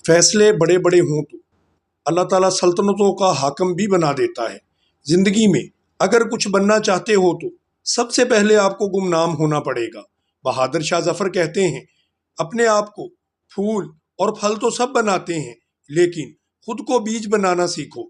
फैसले बड़े बड़े हों तो अल्लाह ताला सल्तनतों का हाकम भी बना देता है। जिंदगी में अगर कुछ बनना चाहते हो तो सबसे पहले आपको गुमनाम होना पड़ेगा। बहादुर शाह जफर कहते हैं, अपने आप को फूल और फल तो सब बनाते हैं, लेकिन खुद को बीज बनाना सीखो।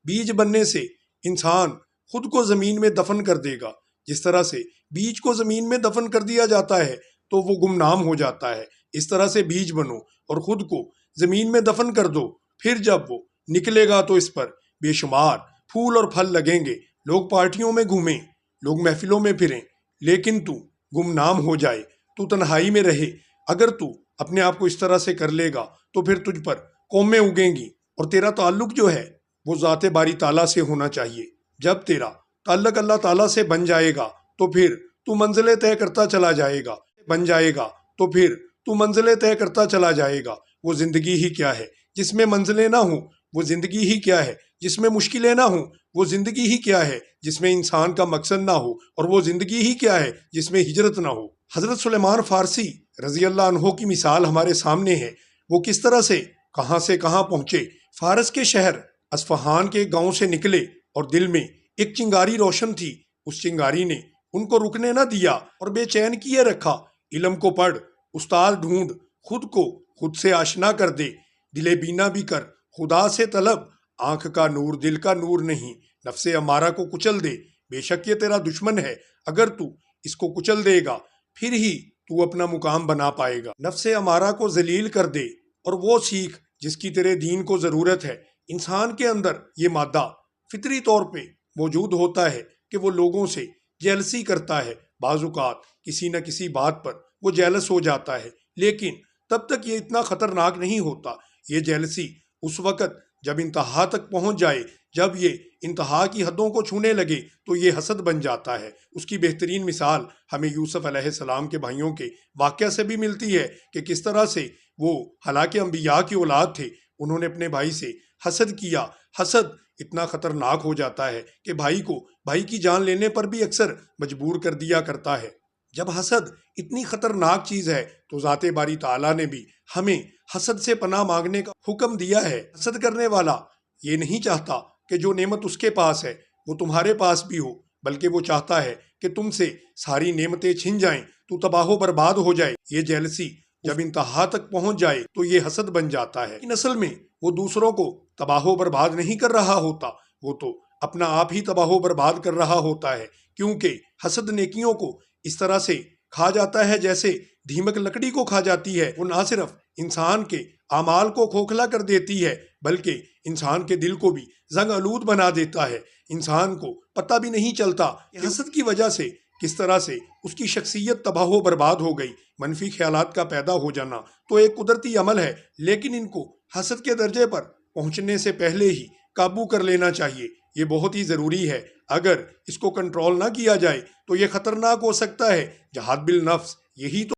बीज बनने से इंसान खुद को जमीन में दफन कर देगा। जिस तरह से बीज को जमीन में दफन कर दिया जाता है तो वो गुमनाम हो जाता है। इस तरह से बीज बनो और खुद को जमीन में दफन कर दो। फिर जब वो निकलेगा तो इस पर बेशुमार फूल और फल लगेंगे। लोग पार्टियों में घूमें, लोग महफिलों में फिरें, लेकिन तू गुमनाम हो जाए, तू तन्हाई में रहे। अगर तू अपने आप को इस तरह से कर लेगा तो फिर तुझ पर कौमें उगेंगी और तेरा ताल्लुक जो है वो ज़ाते बारी ताला से होना चाहिए। जब तेरा ताल्लुक अल्लाह ताला से बन जाएगा तो फिर तू मंजिलें तय करता चला जाएगा। बन जाएगा तो फिर तू मंजिलें तय करता चला जाएगा। वो जिंदगी ही क्या है जिसमें मंजिलें ना हो, वो जिंदगी ही क्या है जिसमें मुश्किलें ना हो, वो जिंदगी ही क्या है जिसमें इंसान का मकसद ना हो, और वो जिंदगी ही क्या है जिसमें हिजरत ना हो। हजरत सुलेमान फारसी रजी अल्लाह अन्हो की मिसाल हमारे सामने है। वो किस तरह से कहाँ पहुंचे। फारस के शहर असफहान के गांव से निकले और दिल में एक चिंगारी रोशन थी। उस चिंगारी ने उनको रुकने ना दिया और बेचैन किए रखा। इल्म को पढ़, उस्ताद ढूंढ, खुद को खुद से आशना कर दे, दिले बीना भी कर, खुदा से तलब, आंख का नूर दिल का नूर नहीं, नफ्से अमारा को कुचल दे। बेशक ये तेरा दुश्मन है, अगर तू इसको कुचल देगा फिर ही तू अपना मुकाम बना पाएगा। नफ्से अमारा को जलील कर दे और वो सीख जिसकी तेरे दीन को जरूरत है। इंसान के अंदर ये मादा फितरी तौर पे मौजूद होता है कि वो लोगों से जेलसी करता है। बाजुकात किसी न किसी बात पर वो जेलस हो जाता है, लेकिन तब तक ये इतना खतरनाक नहीं होता। ये जेलसी उस वक़्त जब इंतहा तक पहुंच जाए, जब ये इंतहा की हदों को छूने लगे तो ये हसद बन जाता है। उसकी बेहतरीन मिसाल हमें यूसुफ अलैहिस्सलाम के भाइयों के वाक़या से भी मिलती है कि किस तरह से वो हालांकि अंबिया की औलाद थे, उन्होंने अपने भाई से हसद किया। हसद इतना खतरनाक हो जाता है कि भाई को भाई की जान लेने पर भी अक्सर मजबूर कर दिया करता है। जब हसद इतनी खतरनाक चीज है तो ज़ाते बारी ताला ने भी हमें हसद से पनाह मांगने का हुक्म दिया है। हसद करने वाला ये नहीं चाहता कि जो नेमत उसके पास है वो तुम्हारे पास भी हो, बल्कि वो चाहता है कि तुमसे सारी नेमतें छिन जाएं, तू तबाहो बर्बाद हो जाए। ये जेलसी जब इंतहा तक पहुंच जाए तो ये हसद बन जाता है। इन असल में वो दूसरों को तबाहो बर्बाद नहीं कर रहा होता, वो तो अपना आप ही तबाहो बर्बाद कर रहा होता है, क्योंकि हसद नेकियों को इस तरह से खा जाता है जैसे दीमक लकड़ी को खा जाती है। वो ना सिर्फ इंसान के आमाल को खोखला कर देती है, बल्कि इंसान के दिल को भी जंग आलूद बना देता है। इंसान को पता भी नहीं चलता कि हसद की वजह से किस तरह से उसकी शख्सियत तबाह बर्बाद हो गई। मनफी ख्यालात का पैदा हो जाना तो एक कुदरती अमल है, लेकिन इनको हसद के दर्जे पर पहुंचने से पहले ही काबू कर लेना चाहिए। ये बहुत ही ज़रूरी है। अगर इसको कंट्रोल ना किया जाए तो ये खतरनाक हो सकता है। जहाद बिल नफ्स यही तो